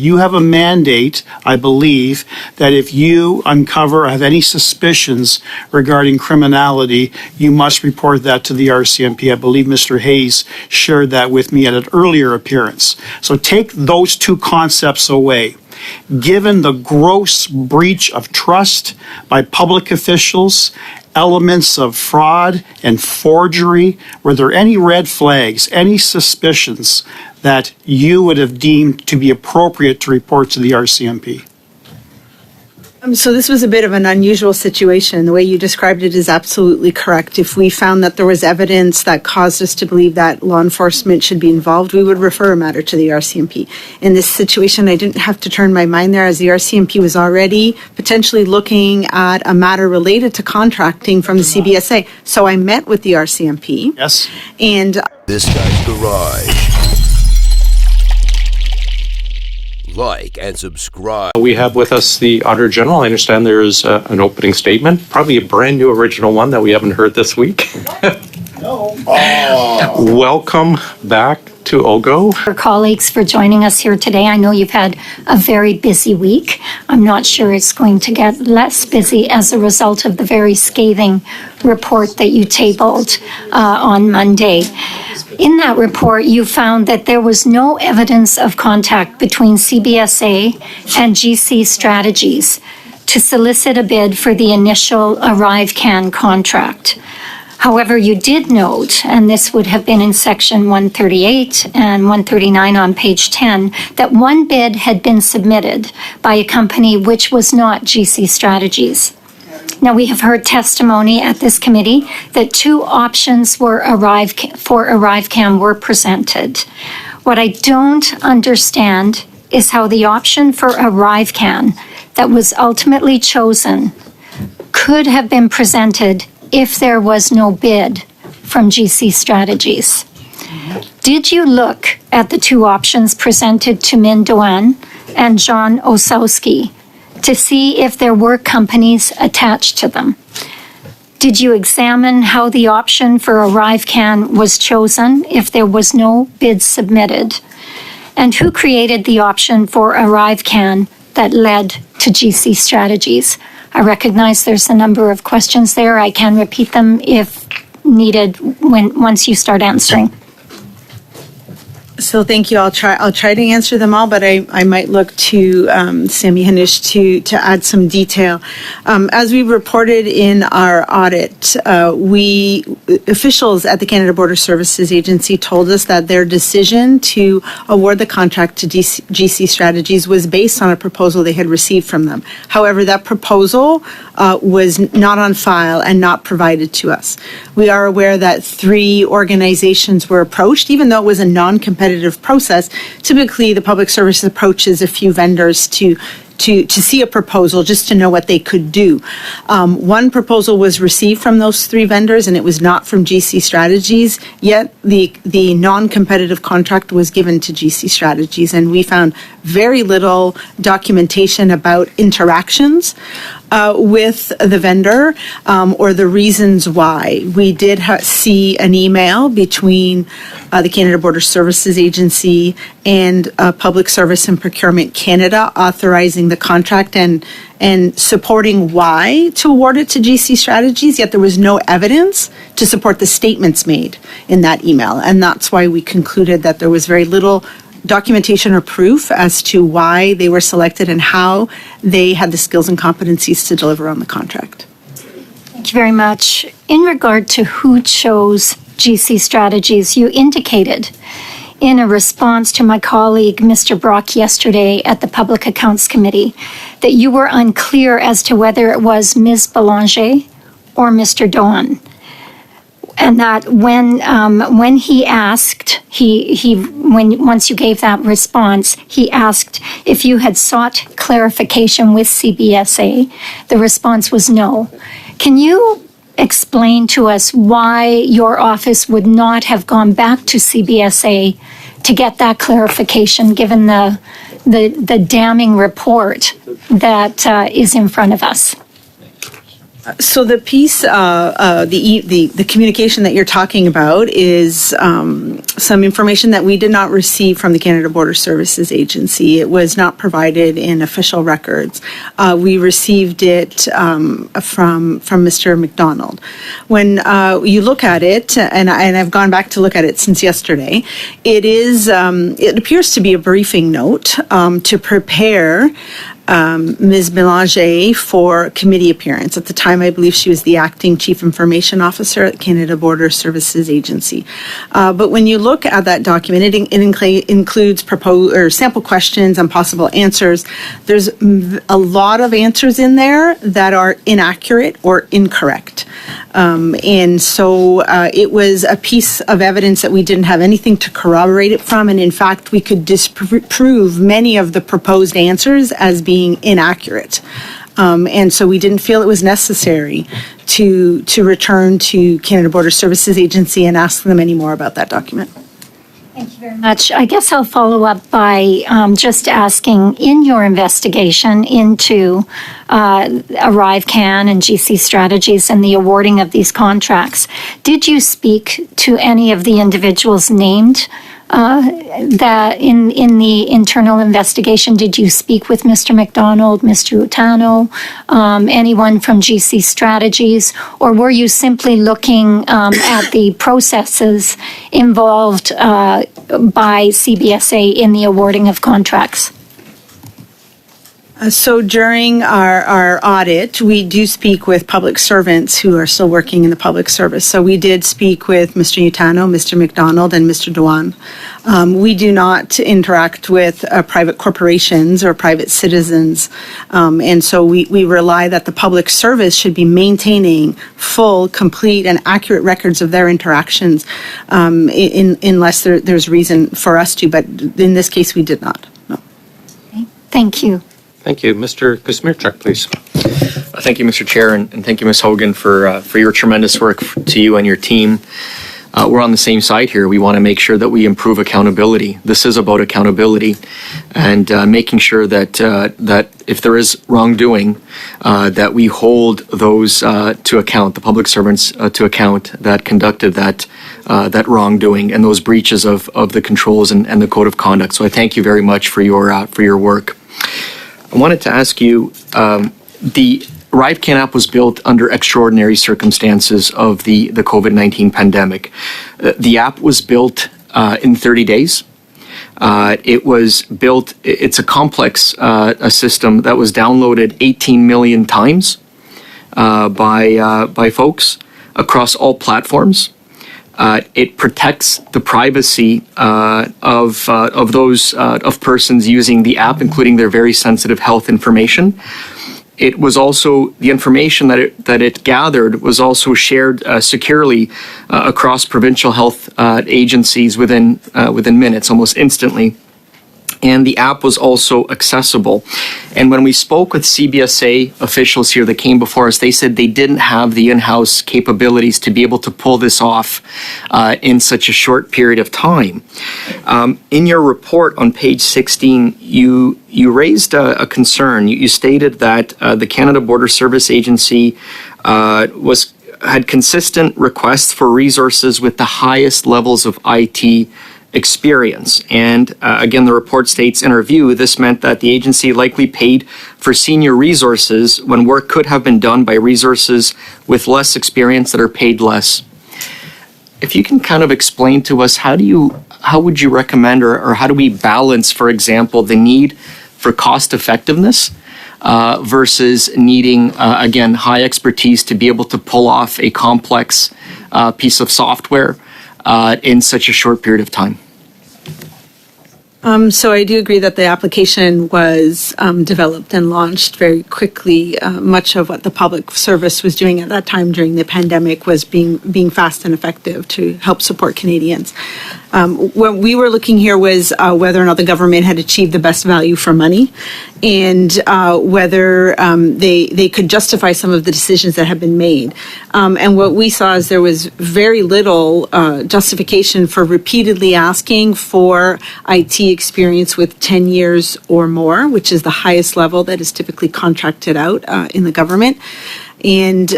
You have a mandate, I believe, that if you uncover or have any suspicions regarding criminality, you must report that to the RCMP. I believe Mr. Hayes shared that with me at an earlier appearance. So take those two concepts away. Given the gross breach of trust by public officials, elements of fraud and forgery, were there any red flags, any suspicions that you would have deemed to be appropriate to report to the RCMP? So this was a bit of an unusual situation. The way you described it is absolutely correct. If we found that there was evidence that caused us to believe that law enforcement should be involved, we would refer a matter to the RCMP. In this situation, I didn't have to turn my mind there, as the RCMP was already potentially looking at a matter related to contracting from the CBSA. So I met with the RCMP. Yes. And This Guy's Garage. Like and subscribe. We have with us the Auditor General. I understand there is an opening statement, probably a brand new original one that we haven't heard this week. No. Welcome back to OGGO. Our colleagues for joining us here today. I know you've had a very busy week. I'm not sure it's going to get less busy as a result of the very scathing report that you tabled on Monday. In that report, you found that there was no evidence of contact between CBSA and GC Strategies to solicit a bid for the initial ArriveCan contract. However, you did note, and this would have been in section 138 and 139 on page 10, that one bid had been submitted by a company which was not GC Strategies. Now, we have heard testimony at this committee that two options for ArriveCan were presented. What I don't understand is how the option for ArriveCan that was ultimately chosen could have been presented if there was no bid from GC Strategies. Did you look at the two options presented to Min Doan and John Osowski to see if there were companies attached to them? Did you examine how the option for ArriveCan was chosen if there was no bid submitted? And who created the option for ArriveCan that led to GC Strategies? I recognize there's a number of questions there. I can repeat them if needed once you start answering. So thank you. I'll try to answer them all, but I might look to Sammy Hanish to add some detail. As we reported in our audit, officials at the Canada Border Services Agency told us that their decision to award the contract to GC Strategies was based on a proposal they had received from them. However, that proposal was not on file and not provided to us. We are aware that 3 organizations were approached, even though it was a non-competitive process. Typically, the public service approaches a few vendors to see a proposal just to know what they could do. One proposal was received from those 3 vendors, and it was not from GC Strategies, yet the non-competitive contract was given to GC Strategies, and we found very little documentation about interactions with the vendor or the reasons why. We did see an email between the Canada Border Services Agency and Public Service and Procurement Canada authorizing the contract and supporting why to award it to GC Strategies, yet there was no evidence to support the statements made in that email. And that's why we concluded that there was very little documentation or proof as to why they were selected and how they had the skills and competencies to deliver on the contract. Thank you very much. In regard to who chose GC Strategies, you indicated in a response to my colleague, Mr. Brock, yesterday at the Public Accounts Committee, that you were unclear as to whether it was Ms. Belanger or Mr. Doan. And that when he asked, once you gave that response, he asked if you had sought clarification with CBSA. The response was no. Can you explain to us why your office would not have gone back to CBSA to get that clarification, given the damning report that is in front of us? So the piece, the communication that you're talking about is some information that we did not receive from the Canada Border Services Agency. It was not provided in official records. We received it from Mr. McDonald. When you look at it, and I've gone back to look at it since yesterday, it appears to be a briefing note to prepare Ms. Mélanger for committee appearance. At the time, I believe she was the acting chief information officer at Canada Border Services Agency. But when you look at that document, it includes sample questions and possible answers. There's a lot of answers in there that are inaccurate or incorrect. And so it was a piece of evidence that we didn't have anything to corroborate it from. And in fact, we could disprove many of the proposed answers as being inaccurate. And so we didn't feel it was necessary to return to Canada Border Services Agency and ask them any more about that document. Thank you very much. I guess I'll follow up by just asking, in your investigation into ArriveCan and GC Strategies and the awarding of these contracts, did you speak to any of the individuals named that in the internal investigation? Did you speak with Mr. McDonald, Mr. Utano, anyone from GC Strategies, or were you simply looking at the processes involved by CBSA in the awarding of contracts? So during our audit, we do speak with public servants who are still working in the public service. So we did speak with Mr. Utano, Mr. McDonald, and Mr. Dewan. We do not interact with private corporations or private citizens. And so we rely that the public service should be maintaining full, complete, and accurate records of their interactions unless there's reason for us to. But in this case, we did not. No. Okay. Thank you. Thank you. Mr. Kuzmierczak, please. Thank you, Mr. Chair, and thank you, Ms. Hogan, for your tremendous work to you and your team. We're on the same side here. We want to make sure that we improve accountability. This is about accountability and making sure that if there is wrongdoing, that we hold those to account, the public servants to account that conducted that wrongdoing and those breaches of the controls and the code of conduct. So I thank you very much for your work. I wanted to ask you, the ArriveCan app was built under extraordinary circumstances of the COVID-19 pandemic. The app was built in 30 days. It was built, it's a complex a system that was downloaded 18 million times by folks across all platforms. It protects the privacy of those of persons using the app, including their very sensitive health information. It was also the information that it gathered was also shared securely across provincial health agencies within minutes, almost instantly. And the app was also accessible. And when we spoke with CBSA officials here that came before us, they said they didn't have the in-house capabilities to be able to pull this off in such a short period of time. In your report on page 16, you raised a concern. You stated that the Canada Border Service Agency had consistent requests for resources with the highest levels of IT experience. And again, the report states, in our view, this meant that the agency likely paid for senior resources when work could have been done by resources with less experience that are paid less. If you can kind of explain to us, how would you recommend or how do we balance, for example, the need for cost effectiveness versus needing, again, high expertise to be able to pull off a complex piece of software in such a short period of time? So I do agree that the application was developed and launched very quickly. Much of what the public service was doing at that time during the pandemic was being fast and effective to help support Canadians. What we were looking here was whether or not the government had achieved the best value for money, and whether they could justify some of the decisions that have been made. And what we saw is there was very little justification for repeatedly asking for IT experience with 10 years or more, which is the highest level that is typically contracted out in the government. And,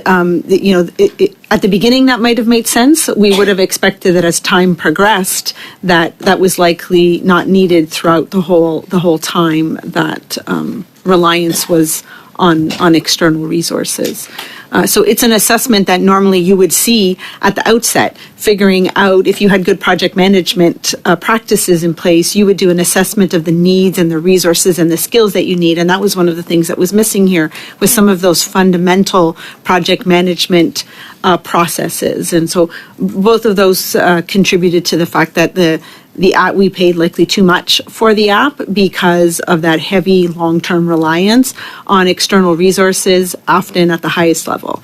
at the beginning, that might have made sense. We would have expected that as time progressed, that was likely not needed throughout the whole time that reliance was on external resources. So it's an assessment that normally you would see at the outset, figuring out if you had good project management practices in place, you would do an assessment of the needs and the resources and the skills that you need. And that was one of the things that was missing here, with some of those fundamental project management processes. And so both of those contributed to the fact that the app, we paid likely too much for the app because of that heavy long-term reliance on external resources, often at the highest level.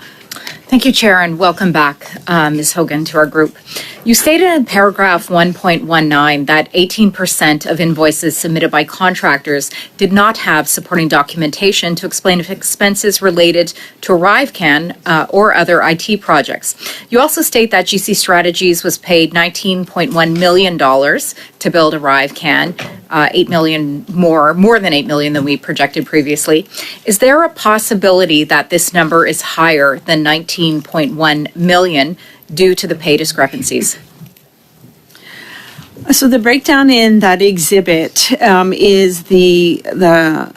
Thank you, Chair, and welcome back, Ms. Hogan, to our group. You stated in paragraph 1.19 that 18% of invoices submitted by contractors did not have supporting documentation to explain if expenses related to ArriveCan or other IT projects. You also state that GC Strategies was paid $19.1 million to build ArriveCan, $8 million more than $8 million than we projected previously. Is there a possibility that this number is higher than $19.1 million due to the pay discrepancies? So the breakdown in that exhibit is the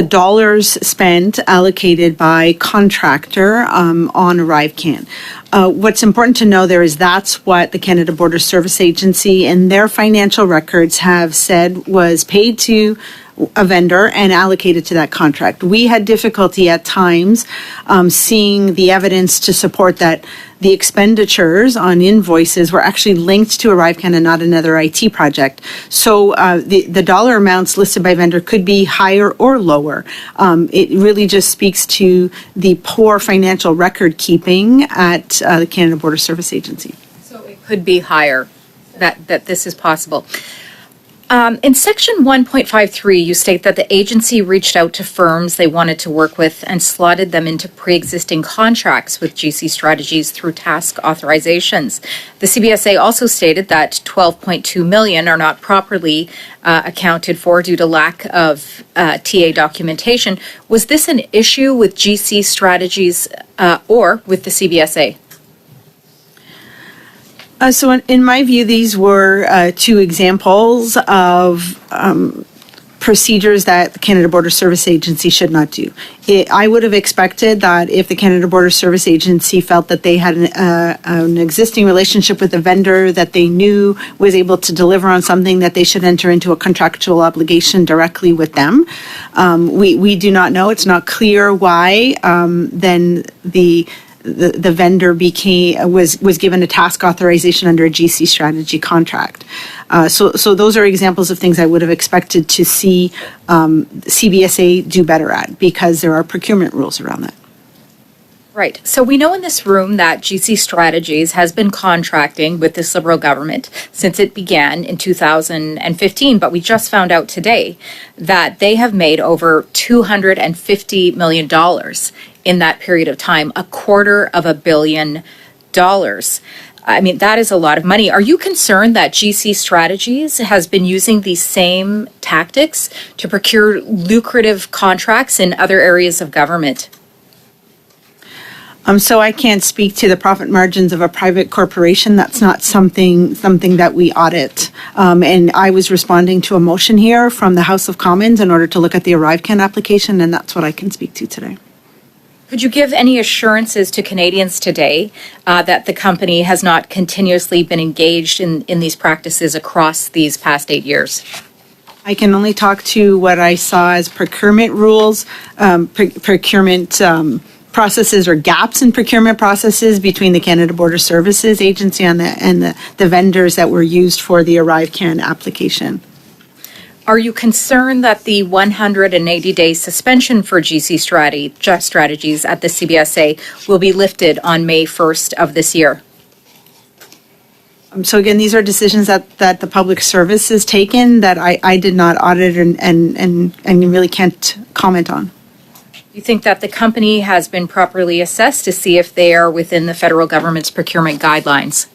dollars spent allocated by contractor on ArriveCan. What's important to know there is that's what the Canada Border Service Agency and their financial records have said was paid to a vendor and allocated to that contract. We had difficulty at times seeing the evidence to support that the expenditures on invoices were actually linked to ArriveCan and not another IT project. So the dollar amounts listed by vendor could be higher or lower. It really just speaks to the poor financial record keeping at the Canada Border Service Agency. So it could be higher, that this is possible. In section 1.53, you state that the agency reached out to firms they wanted to work with and slotted them into pre-existing contracts with GC Strategies through task authorizations. The CBSA also stated that $12.2 million are not properly accounted for due to lack of TA documentation. Was this an issue with GC Strategies or with the CBSA? So in my view, these were two examples of procedures that the Canada Border Service Agency should not do. I would have expected that if the Canada Border Service Agency felt that they had an existing relationship with a vendor that they knew was able to deliver on something, that they should enter into a contractual obligation directly with them. We do not know. It's not clear why then the vendor was given a task authorization under a GC strategy contract. So those are examples of things I would have expected to see CBSA do better at, because there are procurement rules around that. Right. So we know in this room that GC Strategies has been contracting with this Liberal government since it began in 2015, but we just found out today that they have made over $250 million in that period of time, $250 million. I mean, that is a lot of money. Are you concerned that GC Strategies has been using these same tactics to procure lucrative contracts in other areas of government? So I can't speak to the profit margins of a private corporation. That's not something that we audit. And I was responding to a motion here from the House of Commons in order to look at the ArriveCan application, and that's what I can speak to today. Could you give any assurances to Canadians today that the company has not continuously been engaged in these practices across these past 8 years? I can only talk to what I saw as procurement rules, procurement processes or gaps in procurement processes between the Canada Border Services Agency and the vendors that were used for the ArriveCan application. Are you concerned that the 180-day suspension for GC Strategies at the CBSA will be lifted on May 1st of this year? So again, these are decisions that the public service has taken that I did not audit and really can't comment on. You think that the company has been properly assessed to see if they are within the federal government's procurement guidelines?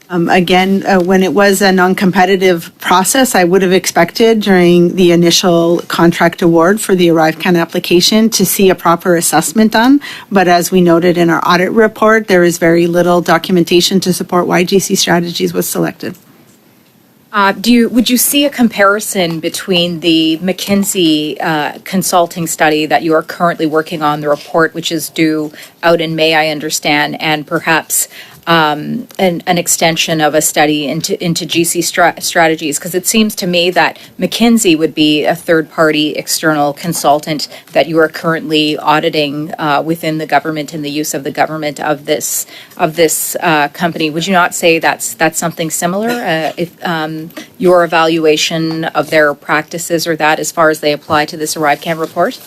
Again, when it was a non-competitive process, I would have expected during the initial contract award for the ArriveCan application to see a proper assessment done. But as we noted in our audit report, there is very little documentation to support why GC Strategies was selected. Would you see a comparison between the McKinsey consulting study that you are currently working on, the report which is due out in May, I understand, and perhaps an extension of a study into GC strategies? Because it seems to me that McKinsey would be a third-party external consultant that you are currently auditing within the government and the use of the government of this company. Would you not say that's something similar? If your evaluation of their practices or that as far as they apply to this ArriveCan report?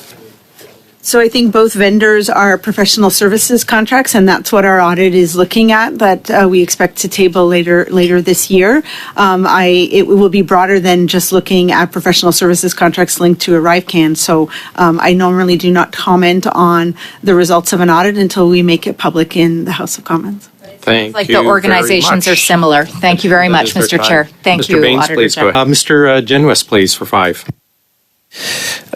So I think both vendors are professional services contracts, and that's what our audit is looking at, that we expect to table later this year. It will be broader than just looking at professional services contracts linked to ArriveCan. So I normally do not comment on the results of an audit until we make it public in the House of Commons. Thank Like you the organizations very are much. similar. Thank you very much, That is Mr. our Chair. time. Thank you, Mr. Baines, Auditor please go General. ahead. Mr. Genuis, please, for 5.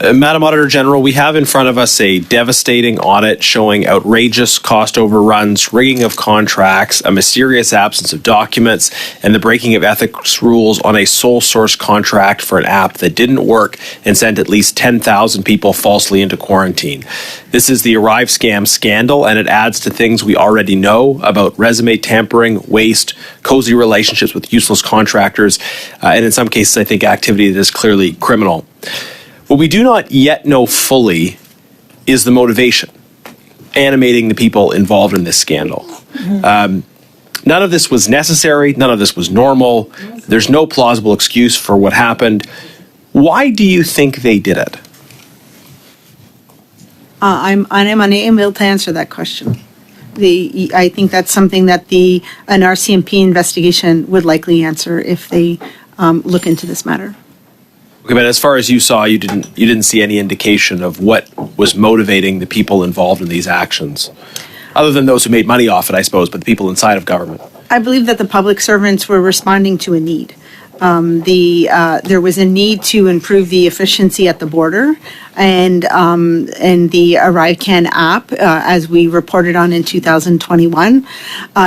Madam Auditor General, we have in front of us a devastating audit showing outrageous cost overruns, rigging of contracts, a mysterious absence of documents, and the breaking of ethics rules on a sole source contract for an app that didn't work and sent at least 10,000 people falsely into quarantine. This is the ArriveCan scandal, and it adds to things we already know about resume tampering, waste, cozy relationships with useless contractors, and in some cases, I think activity that is clearly criminal. What we do not yet know fully is the motivation animating the people involved in this scandal. None of this was necessary. None of this was normal. There's no plausible excuse for what happened. Why do you think they did it? I'm unable to answer that question. I think that's something that an RCMP investigation would likely answer if they look into this matter. Okay, but as far as you saw, you didn't see any indication of what was motivating the people involved in these actions, other than those who made money off it, I suppose, but the people inside of government. I believe that the public servants were responding to a need. There was a need to improve the efficiency at the border, and the ArriveCan app, as we reported on in 2021,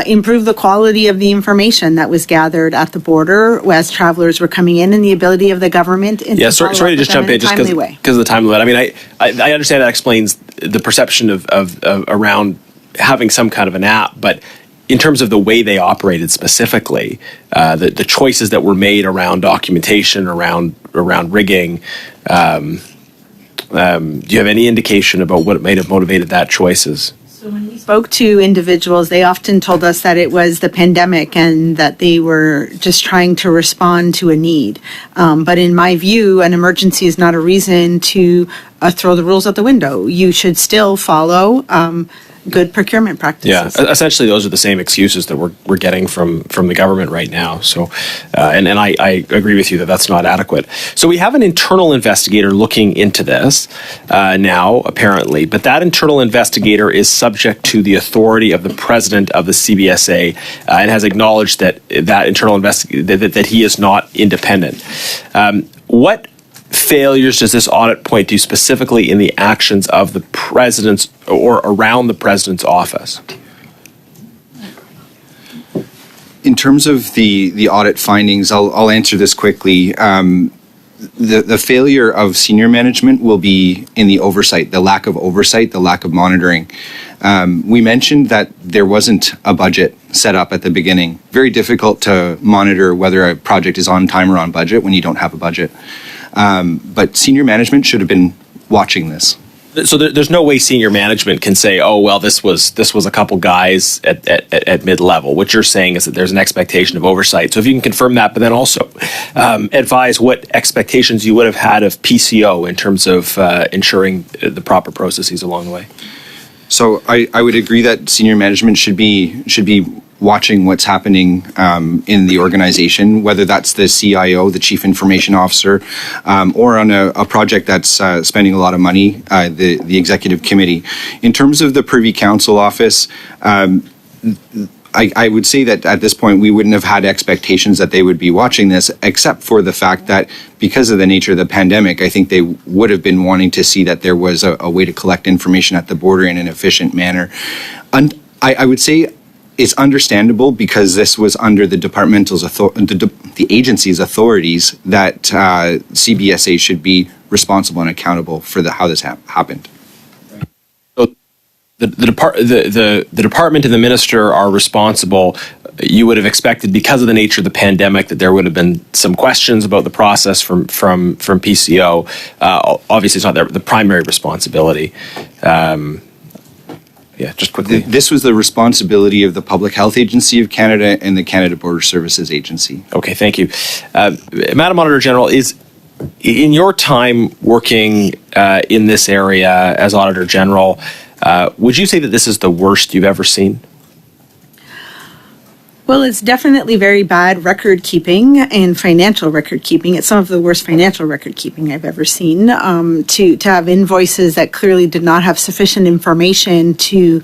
improved the quality of the information that was gathered at the border as travelers were coming in, and the ability of the government. Sorry to just jump in, just because of the time limit. I mean, I understand that explains the perception of around having some kind of an app, but in terms of the way they operated specifically, the choices that were made around documentation, around rigging, do you have any indication about what might have motivated that choices? So when we spoke to individuals, they often told us that it was the pandemic and that they were just trying to respond to a need. But in my view, an emergency is not a reason to throw the rules out the window. You should still follow good procurement practices. Yeah, essentially those are the same excuses that we're getting from the government right now. So, and I agree with you that that's not adequate. So we have an internal investigator looking into this now, apparently, but that internal investigator is subject to the authority of the president of the CBSA and has acknowledged that internal investigator that he is not independent. What failures does this audit point to specifically in the actions of the president's or around the president's office? In terms of the audit findings, I'll answer this quickly. The failure of senior management will be in the oversight, the lack of oversight, the lack of monitoring. We mentioned that there wasn't a budget set up at the beginning. Very difficult to monitor whether a project is on time or on budget when you don't have a budget. But senior management should have been watching this. So there's no way senior management can say, oh, well, this was a couple guys at mid-level. What you're saying is that there's an expectation of oversight. So if you can confirm that, but then also advise what expectations you would have had of PCO in terms of ensuring the proper processes along the way. So I would agree that senior management should be watching what's happening in the organization, whether that's the CIO, the Chief Information Officer, or on a project that's spending a lot of money, the Executive Committee. In terms of the Privy Council Office, I would say that at this point, we wouldn't have had expectations that they would be watching this, except for the fact that because of the nature of the pandemic, I think they would have been wanting to see that there was a way to collect information at the border in an efficient manner. And I would say it's understandable because this was under the the agency's authorities that CBSA should be responsible and accountable for how this happened. The department and the minister are responsible. You would have expected, because of the nature of the pandemic, that there would have been some questions about the process from PCO. Obviously, it's not the primary responsibility. Just quickly. This was the responsibility of the Public Health Agency of Canada and the Canada Border Services Agency. Okay, thank you. Madam Auditor General, in your time working in this area as Auditor General, would you say that this is the worst you've ever seen? Well, it's definitely very bad record keeping and financial record keeping. It's some of the worst financial record keeping I've ever seen. To have invoices that clearly did not have sufficient information to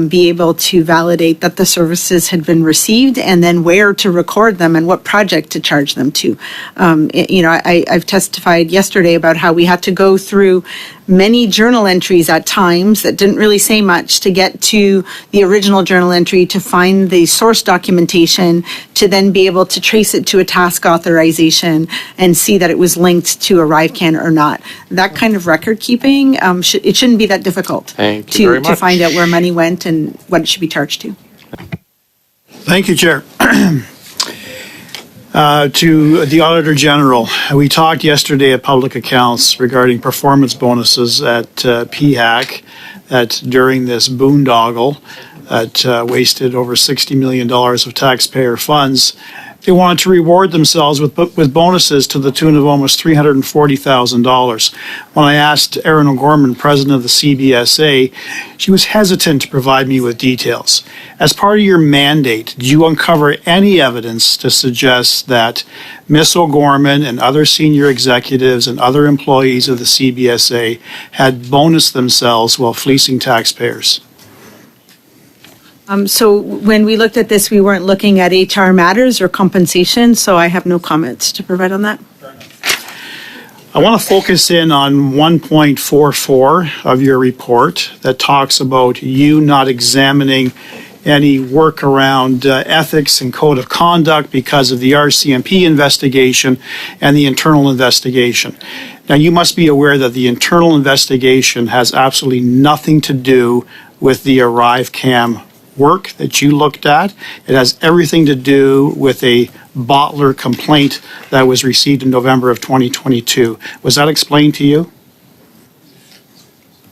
be able to validate that the services had been received, and then where to record them and what project to charge them to. I've testified yesterday about how we had to go through many journal entries at times that didn't really say much to get to the original journal entry, to find the source documentation, to then be able to trace it to a task authorization and see that it was linked to ArriveCan or not. That kind of record keeping, it shouldn't be that difficult to find out where money went and what it should be charged to. Thank you, Chair. To the Auditor General, we talked yesterday at Public Accounts regarding performance bonuses at PHAC, that during this boondoggle that wasted over $60 million of taxpayer funds, they wanted to reward themselves with bonuses to the tune of almost $340,000. When I asked Erin O'Gorman, president of the CBSA, she was hesitant to provide me with details. As part of your mandate, did you uncover any evidence to suggest that Ms. O'Gorman and other senior executives and other employees of the CBSA had bonused themselves while fleecing taxpayers? So when we looked at this, we weren't looking at HR matters or compensation, so I have no comments to provide on that. I want to focus in on 1.44 of your report that talks about you not examining any work around ethics and code of conduct because of the RCMP investigation and the internal investigation. Now, you must be aware that the internal investigation has absolutely nothing to do with the ArriveCan work that you looked at. It has everything to do with a bottler complaint that was received in November of 2022. Was that explained to you?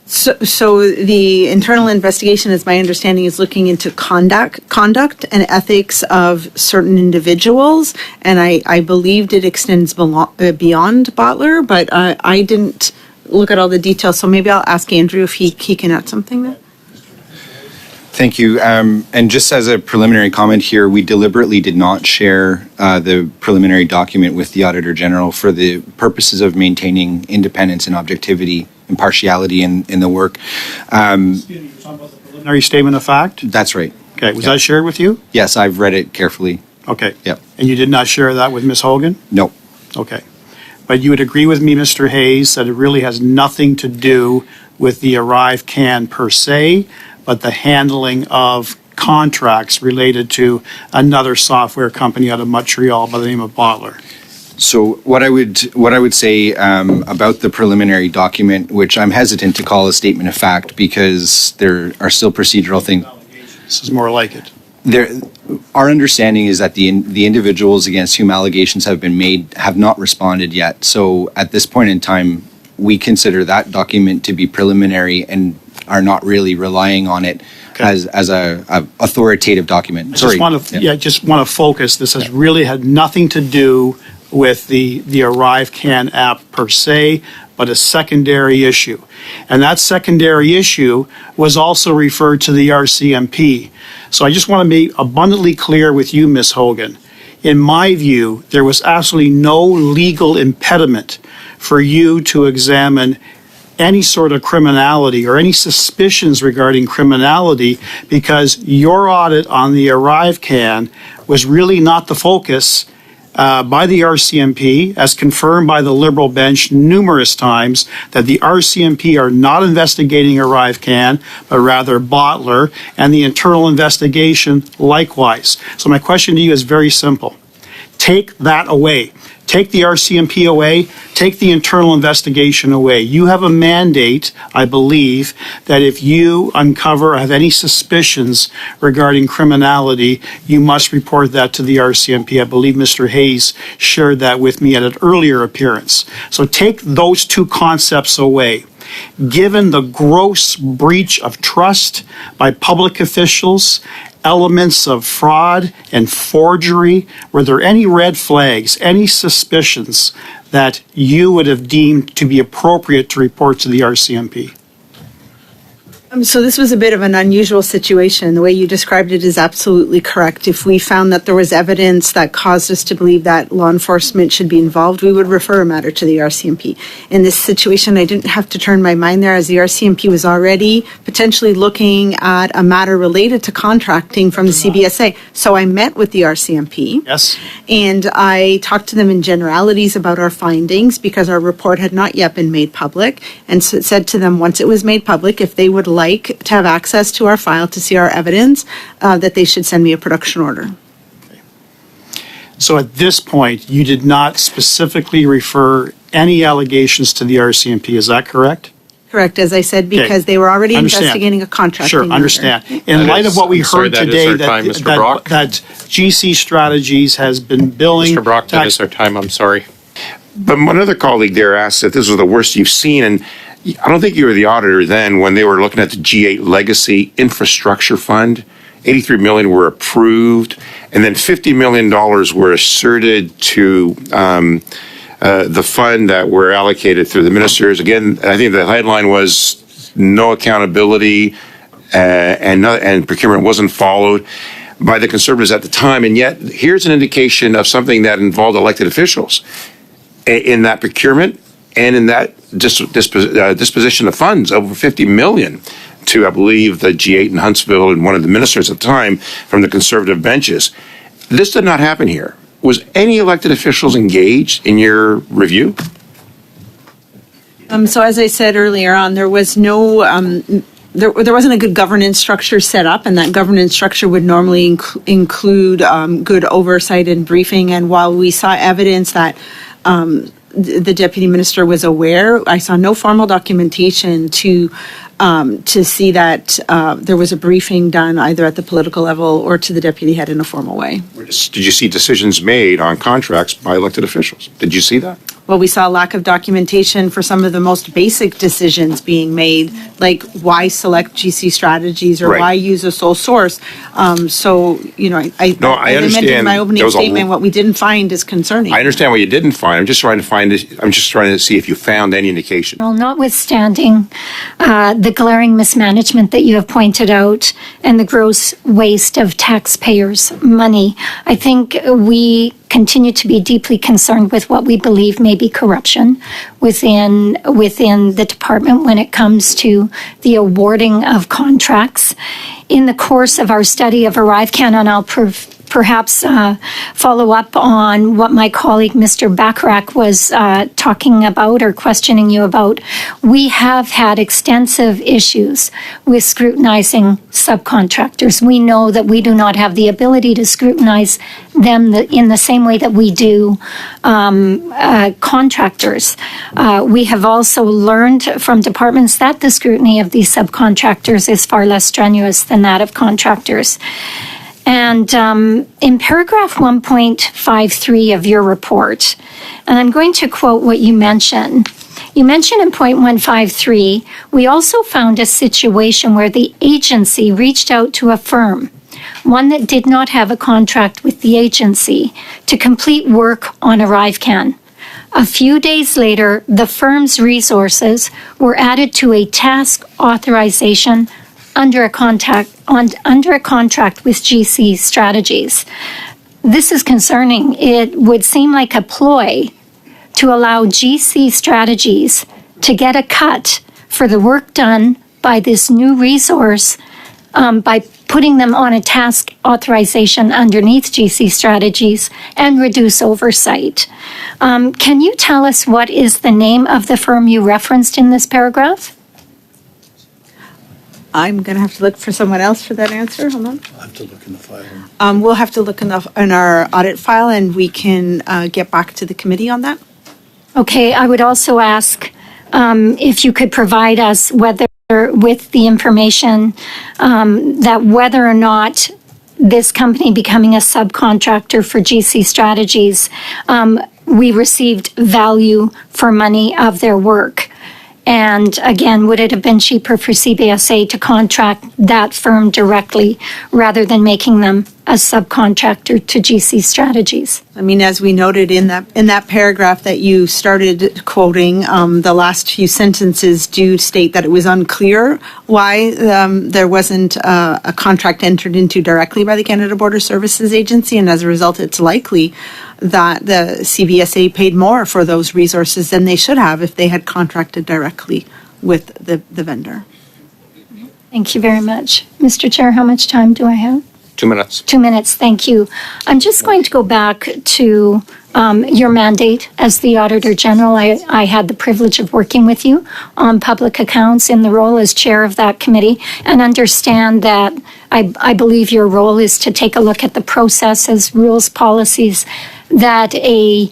So the internal investigation, as my understanding, is looking into conduct and ethics of certain individuals, and I believed it extends beyond bottler, but I didn't look at all the details, so maybe I'll ask Andrew if he can add something there. Thank you. And just as a preliminary comment here, we deliberately did not share the preliminary document with the Auditor General for the purposes of maintaining independence and objectivity, impartiality in the work. Excuse me, you're talking about the preliminary statement of fact? That's right. Okay, was that shared with you? Yes, I've read it carefully. Okay. Yep. And you did not share that with Ms. Hogan? No. Okay. But you would agree with me, Mr. Hayes, that it really has nothing to do with the ArriveCan per se, but the handling of contracts related to another software company out of Montreal by the name of Bottler. So what I would say about the preliminary document, which I'm hesitant to call a statement of fact because there are still procedural things. This is more like it. Our understanding is that the individuals against whom allegations have been made have not responded yet. So at this point in time, we consider that document to be preliminary and are not really relying on it as a authoritative document. Just want to focus. This has really had nothing to do with the ArriveCan app per se, but a secondary issue. And that secondary issue was also referred to the RCMP. So I just want to be abundantly clear with you, Ms. Hogan. In my view, there was absolutely no legal impediment for you to examine any sort of criminality or any suspicions regarding criminality because your audit on the ArriveCan was really not the focus by the RCMP, as confirmed by the Liberal bench numerous times, that the RCMP are not investigating ArriveCan, but rather Bottler, and the internal investigation likewise. So my question to you is very simple. Take that away. Take the RCMP away, take the internal investigation away. You have a mandate, I believe, that if you uncover or have any suspicions regarding criminality, you must report that to the RCMP. I believe Mr. Hayes shared that with me at an earlier appearance. So take those two concepts away. Given the gross breach of trust by public officials, elements of fraud and forgery, were there any red flags, any suspicions that you would have deemed to be appropriate to report to the RCMP? So this was a bit of an unusual situation. The way you described it is absolutely correct. If we found that there was evidence that caused us to believe that law enforcement should be involved, we would refer a matter to the RCMP. In this situation, I didn't have to turn my mind there, as the RCMP was already potentially looking at a matter related to contracting from the CBSA. So I met with the RCMP. Yes. And I talked to them in generalities about our findings because our report had not yet been made public, and so said to them once it was made public, if they would like to have access to our file to see our evidence, that they should send me a production order. So at this point, you did not specifically refer any allegations to the RCMP, is that correct? Correct, as I said, because they were already investigating a contract. Sure, understand. In light of what we heard today, that GC Strategies has been billing. Mr. Brock, that is our time, I'm sorry. But another colleague there asked if this was the worst you've seen, and I don't think you were the auditor then when they were looking at the G8 Legacy Infrastructure Fund. $83 million were approved, and then $50 million were asserted to the fund that were allocated through the ministers. Again, I think the headline was no accountability and procurement wasn't followed by the Conservatives at the time. And yet, here's an indication of something that involved elected officials in that procurement and in that disposition of funds, over $50 million to, I believe, the G8 in Huntsville and one of the ministers at the time from the Conservative benches. This did not happen here. Was any elected officials engaged in your review? So as I said earlier on, there was no, there wasn't a good governance structure set up, and that governance structure would normally include good oversight and briefing. And while we saw evidence that the deputy minister was aware, I saw no formal documentation to see that there was a briefing done either at the political level or to the deputy head in a formal way. Did you see decisions made on contracts by elected officials? Did you see that? Well, we saw a lack of documentation for some of the most basic decisions being made, like why select GC Strategies or why use a sole source. So, you know, I mentioned in my opening statement, what we didn't find is concerning. I understand what you didn't find. I'm just trying to see if you found any indication. Well, notwithstanding the glaring mismanagement that you have pointed out and the gross waste of taxpayers' money, I think we continue to be deeply concerned with what we believe may be corruption within the department when it comes to the awarding of contracts. In the course of our study of ArriveCan, and I'll perhaps follow up on what my colleague Mr. Bacharach was talking about or questioning you about. We have had extensive issues with scrutinizing subcontractors. We know that we do not have the ability to scrutinize them in the same way that we do contractors. We have also learned from departments that the scrutiny of these subcontractors is far less strenuous than that of contractors. And in paragraph 1.53 of your report, and I'm going to quote what you mentioned. You mentioned in point 153, we also found a situation where the agency reached out to a firm, one that did not have a contract with the agency, to complete work on ArriveCan. A few days later, the firm's resources were added to a task authorization under a contract with GC Strategies. This is concerning. It would seem like a ploy to allow GC Strategies to get a cut for the work done by this new resource by putting them on a task authorization underneath GC strategies and reduce oversight. Can you tell us what is the name of the firm you referenced in this paragraph? I'm going to have to look for someone else for that answer. Hold on. I'll have to look in the file. We'll have to look in our audit file, and we can get back to the committee on that. Okay, I would also ask if you could provide us with the information that whether or not this company becoming a subcontractor for GC Strategies, we received value for money of their work. And again, would it have been cheaper for CBSA to contract that firm directly rather than making them a subcontractor to GC Strategies? I mean, as we noted in that paragraph that you started quoting, the last few sentences do state that it was unclear why there wasn't a contract entered into directly by the Canada Border Services Agency, and as a result, it's likely that the CBSA paid more for those resources than they should have if they had contracted directly with the vendor. Thank you very much. Mr. Chair, how much time do I have? 2 minutes. 2 minutes, thank you. I'm just going to go back to your mandate as the Auditor General. I had the privilege of working with you on public accounts in the role as chair of that committee, and understand that I believe your role is to take a look at the processes, rules, policies that a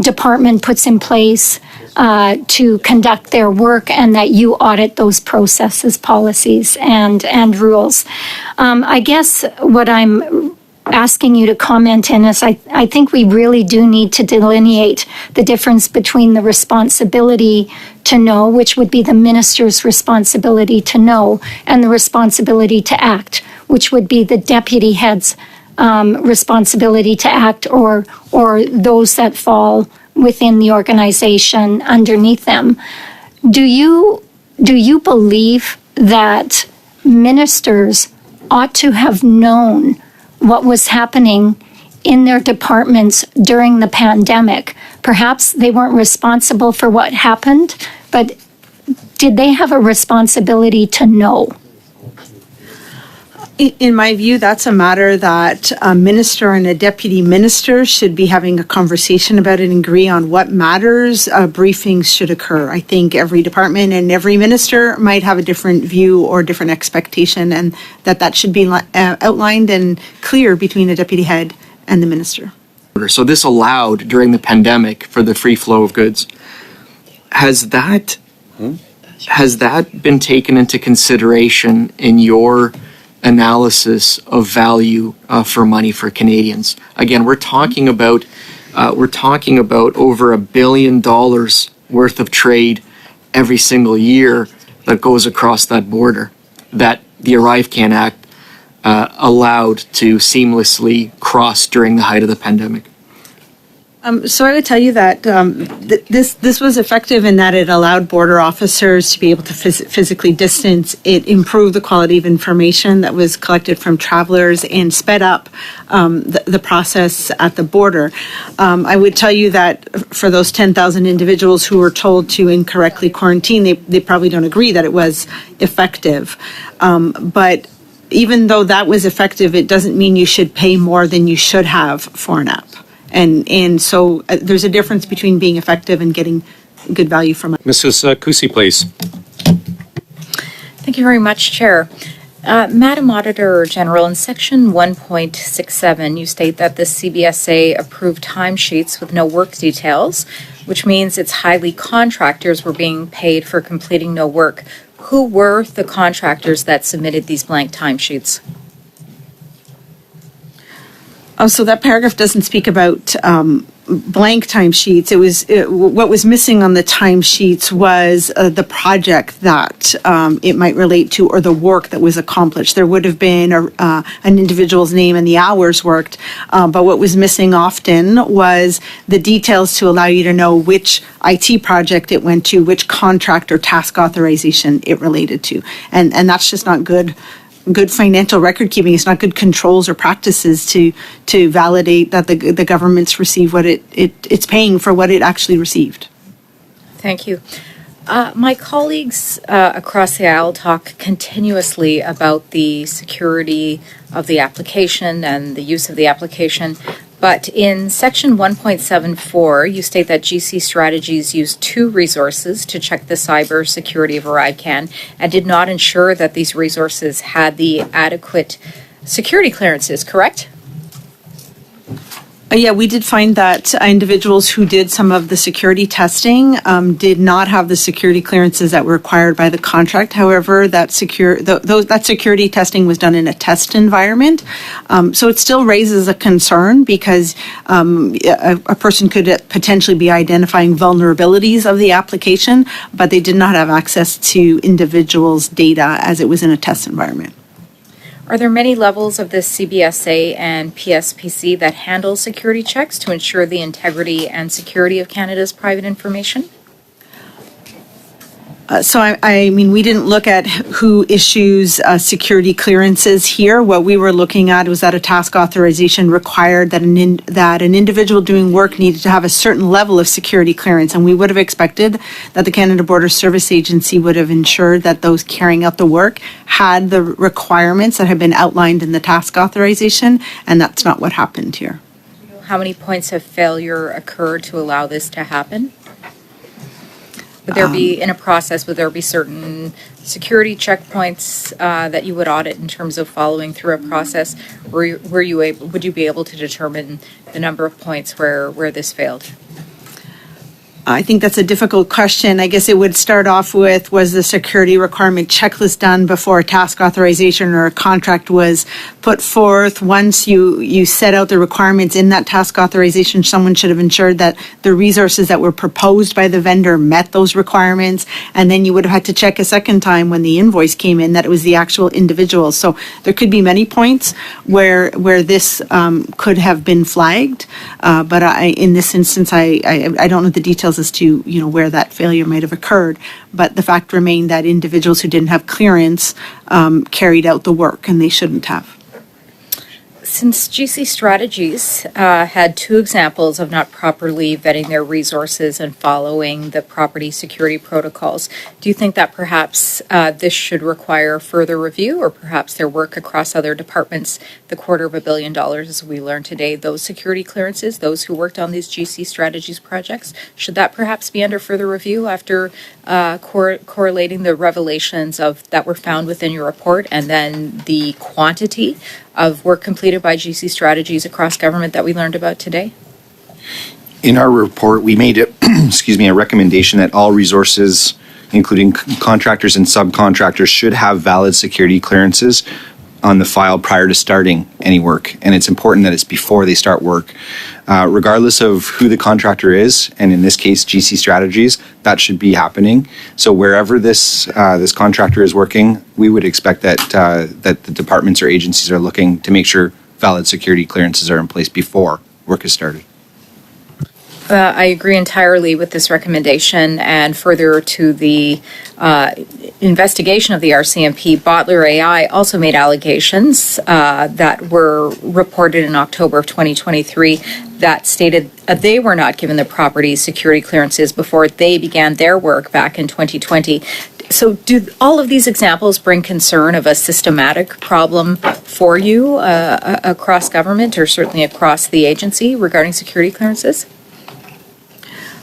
department puts in place to conduct their work, and that you audit those processes, policies, and rules. I guess what I'm asking you to comment in is I think we really do need to delineate the difference between the responsibility to know, which would be the minister's responsibility to know, and the responsibility to act, which would be the deputy head's responsibility to act, or those that fall within the organization underneath them. Do you believe that ministers ought to have known what was happening in their departments during the pandemic? Perhaps they weren't responsible for what happened, but did they have a responsibility to know? In my view, that's a matter that a minister and a deputy minister should be having a conversation about and agree on what matters briefings should occur. I think every department and every minister might have a different view or different expectation, and that should be outlined and clear between the deputy head and the minister. So this allowed during the pandemic for the free flow of goods. Has that been taken into consideration in your analysis of value for money for Canadians? Again, we're talking about over $1 billion worth of trade every single year that goes across that border that the ArriveCan Act allowed to seamlessly cross during the height of the pandemic. So I would tell you that this was effective in that it allowed border officers to be able to physically distance. It improved the quality of information that was collected from travelers and sped up the process at the border. I would tell you that for those 10,000 individuals who were told to incorrectly quarantine, they probably don't agree that it was effective. But even though that was effective, it doesn't mean you should pay more than you should have for an app. And so there's a difference between being effective and getting good value from it. Mrs. Kusi, please. Thank you very much, Chair. Madam Auditor General, in Section 1.67, you state that the CBSA approved timesheets with no work details, which means it's highly contractors were being paid for completing no work. Who were the contractors that submitted these blank timesheets? So that paragraph doesn't speak about blank timesheets. It was what was missing on the timesheets was the project that it might relate to, or the work that was accomplished. There would have been an individual's name and the hours worked, but what was missing often was the details to allow you to know which IT project it went to, which contract or task authorization it related to, and that's just not good financial record keeping. It's not good controls or practices to validate that the government's received what it's paying for what it actually received. Thank you. My colleagues across the aisle talk continuously about the security of the application and the use of the application. But in section 1.74, you state that GC Strategies used 2 resources to check the cyber security of ArriveCan and did not ensure that these resources had the adequate security clearances, correct? Yeah, we did find that individuals who did some of the security testing did not have the security clearances that were required by the contract. However, that security testing was done in a test environment. So it still raises a concern because a person could potentially be identifying vulnerabilities of the application, but they did not have access to individuals' data as it was in a test environment. Are there many levels of the CBSA and PSPC that handle security checks to ensure the integrity and security of Canada's private information? I mean, we didn't look at who issues security clearances here. What we were looking at was that a task authorization required that an individual doing work needed to have a certain level of security clearance, and we would have expected that the Canada Border Service Agency would have ensured that those carrying out the work had the requirements that had been outlined in the task authorization, and that's not what happened here. How many points of failure occurred to allow this to happen? Would there be, in a process, would there be certain security checkpoints that you would audit in terms of following through a process? Would you be able to determine the number of points where this failed? I think that's a difficult question. I guess it would start off with, was the security requirement checklist done before a task authorization or a contract was put forth? Once you set out the requirements in that task authorization, someone should have ensured that the resources that were proposed by the vendor met those requirements. And then you would have had to check a second time when the invoice came in that it was the actual individual. So there could be many points where this could have been flagged. But in this instance, I don't know the details as to where that failure might have occurred, but the fact remained that individuals who didn't have clearance carried out the work, and they shouldn't have. Since GC Strategies had 2 examples of not properly vetting their resources and following the property security protocols, do you think that perhaps this should require further review, or perhaps their work across other departments, the $250 million, as we learned today, those security clearances, those who worked on these GC Strategies projects, should that perhaps be under further review after correlating the revelations that were found within your report and then the quantity of work completed by GC Strategies across government that we learned about today? In our report, we made a recommendation that all resources, including contractors and subcontractors, should have valid security clearances on the file prior to starting any work. And it's important that it's before they start work. Regardless of who the contractor is, and in this case, GC Strategies, that should be happening. So wherever this contractor is working, we would expect that the departments or agencies are looking to make sure valid security clearances are in place before work is started. I agree entirely with this recommendation, and further to the investigation of the RCMP, Bottler AI also made allegations that were reported in October of 2023 that stated they were not given the property security clearances before they began their work back in 2020. So do all of these examples bring concern of a systematic problem for you across government, or certainly across the agency, regarding security clearances?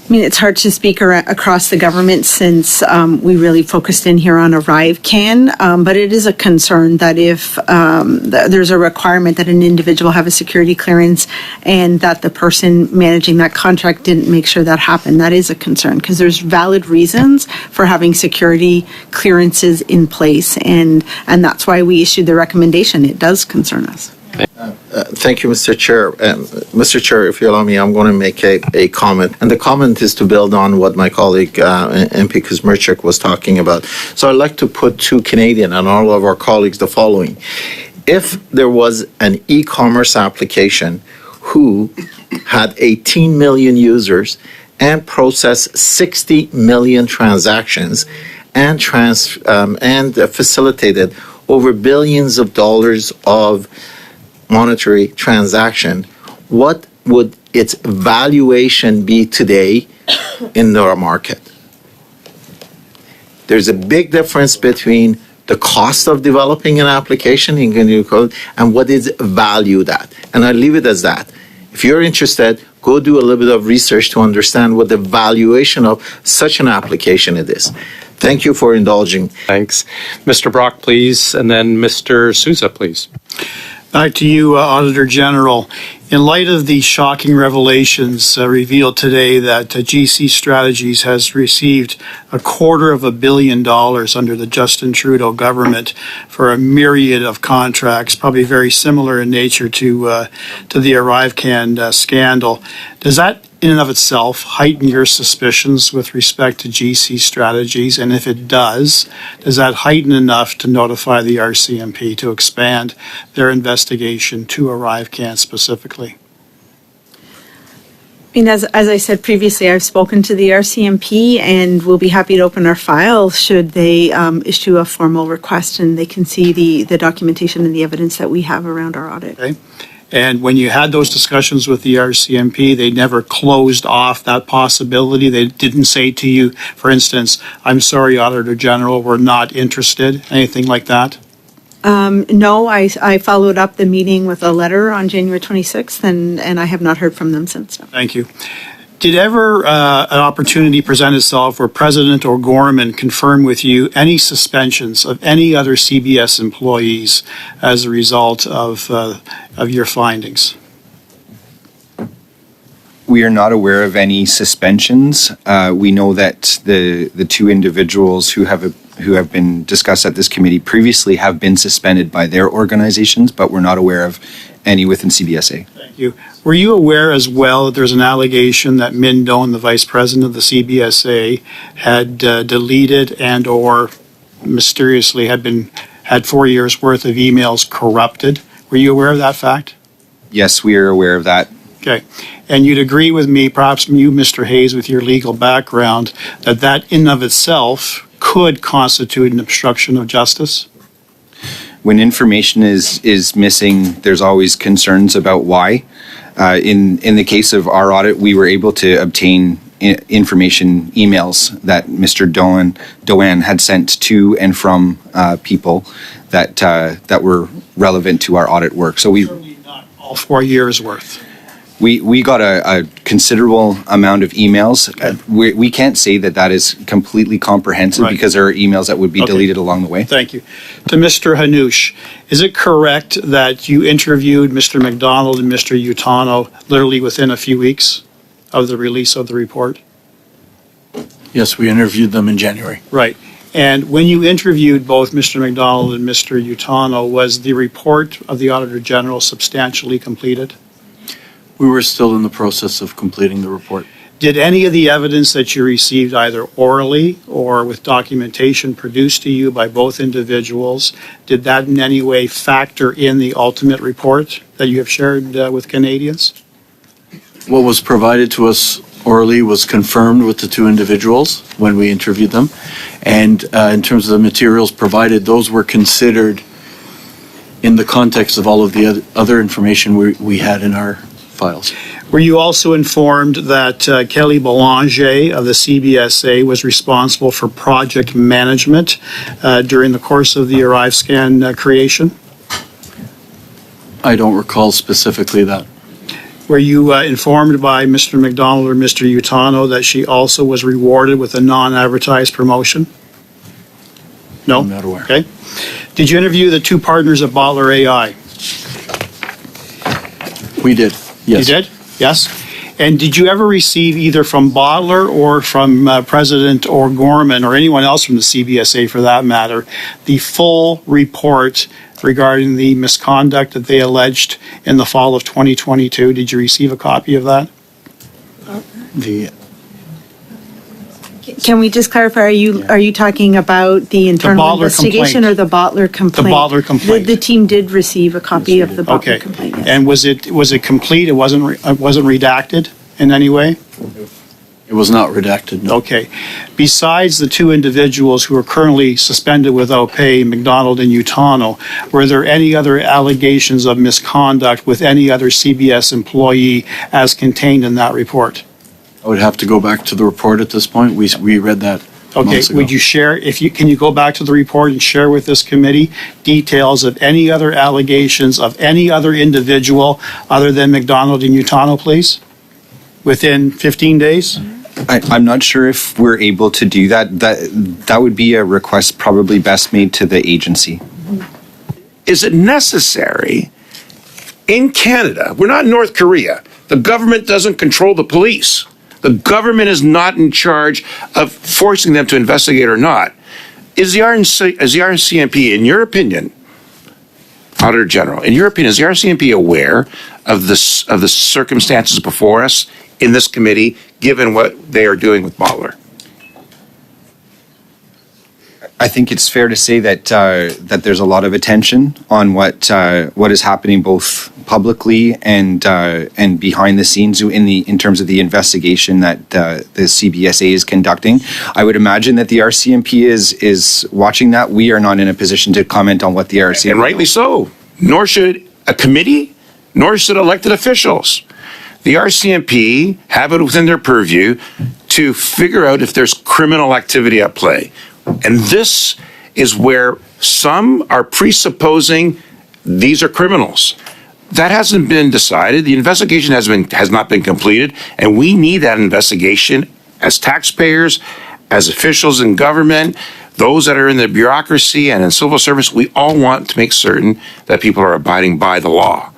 I mean, it's hard to speak across the government since we really focused in here on ArriveCan, but it is a concern that if there's a requirement that an individual have a security clearance and that the person managing that contract didn't make sure that happened, that is a concern because there's valid reasons for having security clearances in place, and that's why we issued the recommendation. It does concern us. Thank you, Mr. Chair. Mr. Chair, if you allow me, I'm going to make a comment. And the comment is to build on what my colleague, MP Kuzmirchik, was talking about. So I'd like to put to Canadian and all of our colleagues the following. If there was an e-commerce application who had 18 million users and processed 60 million transactions and facilitated over billions of dollars of monetary transaction, what would its valuation be today in the market? There's a big difference between the cost of developing an application in Canadian code and what is valued at. And I leave it as that. If you're interested, go do a little bit of research to understand what the valuation of such an application it is. Thank you for indulging. Thanks. Mr. Brock, please, and then Mr. Souza, please. Back to you, Auditor General. In light of the shocking revelations revealed today that GC Strategies has received $250 million under the Justin Trudeau government for a myriad of contracts, probably very similar in nature to the ArriveCan scandal, does that in and of itself heighten your suspicions with respect to GC Strategies? And if it does that heighten enough to notify the RCMP to expand their investigation to ArriveCan specifically? I mean, as I said previously, I've spoken to the RCMP and we'll be happy to open our file should they issue a formal request and they can see the documentation and the evidence that we have around our audit. Okay. And when you had those discussions with the RCMP, they never closed off that possibility. They didn't say to you, for instance, I'm sorry, Auditor General, we're not interested, anything like that? No, I followed up the meeting with a letter on January 26th and I have not heard from them since. Thank you. Did ever an opportunity present itself where President O'Gorman confirmed with you any suspensions of any other CBS employees as a result of your findings? We are not aware of any suspensions. We know that the two individuals who have been discussed at this committee previously have been suspended by their organizations, but we're not aware of any within CBSA. Thank you. Were you aware as well that there's an allegation that Min Doan, the Vice President of the CBSA, had deleted and or mysteriously had 4 years worth of emails corrupted? Were you aware of that fact? Yes, we are aware of that. Okay. And you'd agree with me, perhaps you, Mr. Hayes, with your legal background, that in and of itself could constitute an obstruction of justice? When information is missing, there's always concerns about why. In the case of our audit, we were able to obtain information emails that Mr. Doan had sent to and from people that were relevant to our audit work. So Certainly not all 4 years worth. We got a considerable amount of emails. We can't say that is completely comprehensive Right. because there are emails that would be deleted along the way. Thank you. To Mr. Hanoush, is it correct that you interviewed Mr. McDonald and Mr. Utano literally within a few weeks of the release of the report? Yes, we interviewed them in January. Right. And when you interviewed both Mr. McDonald and Mr. Utano, was the report of the Auditor General substantially completed? We were still in the process of completing the report. Did any of the evidence that you received either orally or with documentation produced to you by both individuals, did that in any way factor in the ultimate report that you have shared with Canadians? What was provided to us orally was confirmed with the two individuals when we interviewed them. And in terms of the materials provided, those were considered in the context of all of the other information we had in our files. Were you also informed that Kelly Belanger of the CBSA was responsible for project management during the course of the ArriveCan creation? I don't recall specifically that. Were you informed by Mr. McDonald or Mr. Utano that she also was rewarded with a non-advertised promotion? No? I'm not aware. Okay. Did you interview the two partners of Bottler AI? We did, yes. You did? Yes. And did you ever receive either from Bottler or from President O'Gorman or anyone else from the CBSA for that matter, the full report regarding the misconduct that they alleged in the fall of 2022? Did you receive a copy of that? Can we just clarify, are you talking about the internal Bottler investigation complaint. or the Bottler complaint? The Bottler complaint. The team did receive a copy of the Bottler Okay. complaint, yes. And was it complete? It wasn't redacted in any way? It was not redacted, no. Okay. Besides the two individuals who are currently suspended without pay, McDonald and Utano, were there any other allegations of misconduct with any other CBS employee as contained in that report? I would have to go back to the report at this point. We read that Okay, months ago. would you share, can you go back to the report and share with this committee details of any other allegations of any other individual other than McDonald and Utano, please? Within 15 days? I'm not sure if we're able to do that. That would be a request probably best made to the agency. Is it necessary in Canada? We're not North Korea. The government doesn't control the police. The government is not in charge of forcing them to investigate or not. Is the RCMP, in your opinion, Auditor General, in your opinion, is the RCMP aware of the circumstances before us in this committee, given what they are doing with Bottler? I think it's fair to say that that there's a lot of attention on what is happening both publicly and behind the scenes in terms of the investigation that the CBSA is conducting. I would imagine that the RCMP is watching that. We are not in a position to comment on what the RCMP. And rightly so. Nor should a committee, nor should elected officials. The RCMP have it within their purview to figure out if there's criminal activity at play. And this is where some are presupposing these are criminals. That hasn't been decided. The investigation has not been completed, and we need that investigation as taxpayers, as officials in government, those that are in the bureaucracy and in civil service. We all want to make certain that people are abiding by the law.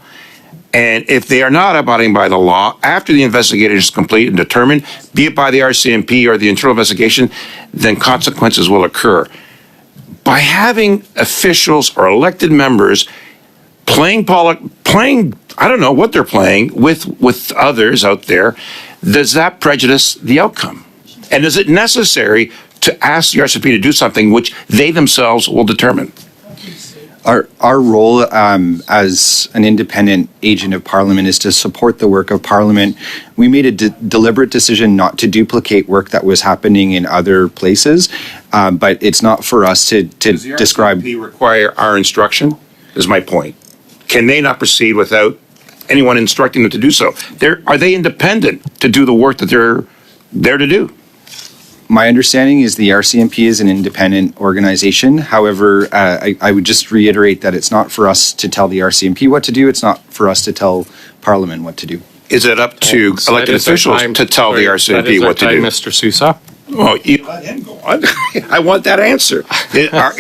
And if they are not abiding by the law, after the investigation is complete and determined, be it by the RCMP or the internal investigation, then consequences will occur. By having officials or elected members playing, I don't know what they're playing with others out there, does that prejudice the outcome? And is it necessary to ask the RCMP to do something which they themselves will determine? Our role as an independent agent of Parliament is to support the work of Parliament. We made a deliberate decision not to duplicate work that was happening in other places, but it's not for us to describe. Does the RCMP require our instruction, is my point. Can they not proceed without anyone instructing them to do so? Are they independent to do the work that they're there to do? My understanding is the RCMP is an independent organization. However, I would just reiterate that it's not for us to tell the RCMP what to do. It's not for us to tell Parliament what to do. Is it up to elected officials to tell the RCMP what to do? Mr. Sousa. Well, you let him go on. I want that answer. Are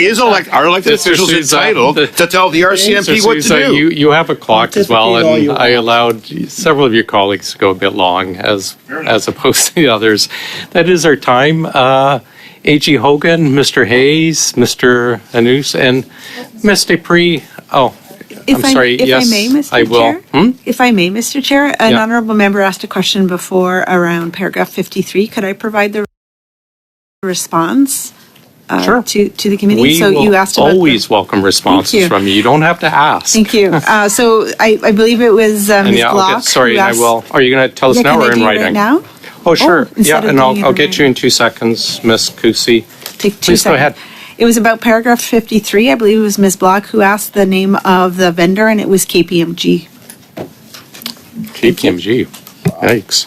elected officials entitled to tell the RCMP what to do? You have a clock as well, and I allowed several of your colleagues to go a bit long, as opposed to the others. That is our time. A.G. Hogan, Mr. Hayes, Mr. Anus, and Ms. Dupree. Oh, I'm sorry. Yes, I may, Mr. I will. Chair? If I may, Mr. Chair, an honourable member asked a question before around paragraph 53. Could I provide the response sure. to the committee? We you asked about always welcome responses from you. You don't have to ask. Thank you. So I believe it was Ms. Block. Sorry, and I will. Are you going to tell us now or in writing? Right now? Oh, sure. Yeah, and I'll get you in writing. 2 seconds, Ms. Kusi. Take 2 Please seconds. go ahead. It was about paragraph 53. I believe it was Ms. Block who asked the name of the vendor, and it was KPMG. KPMG. Yikes.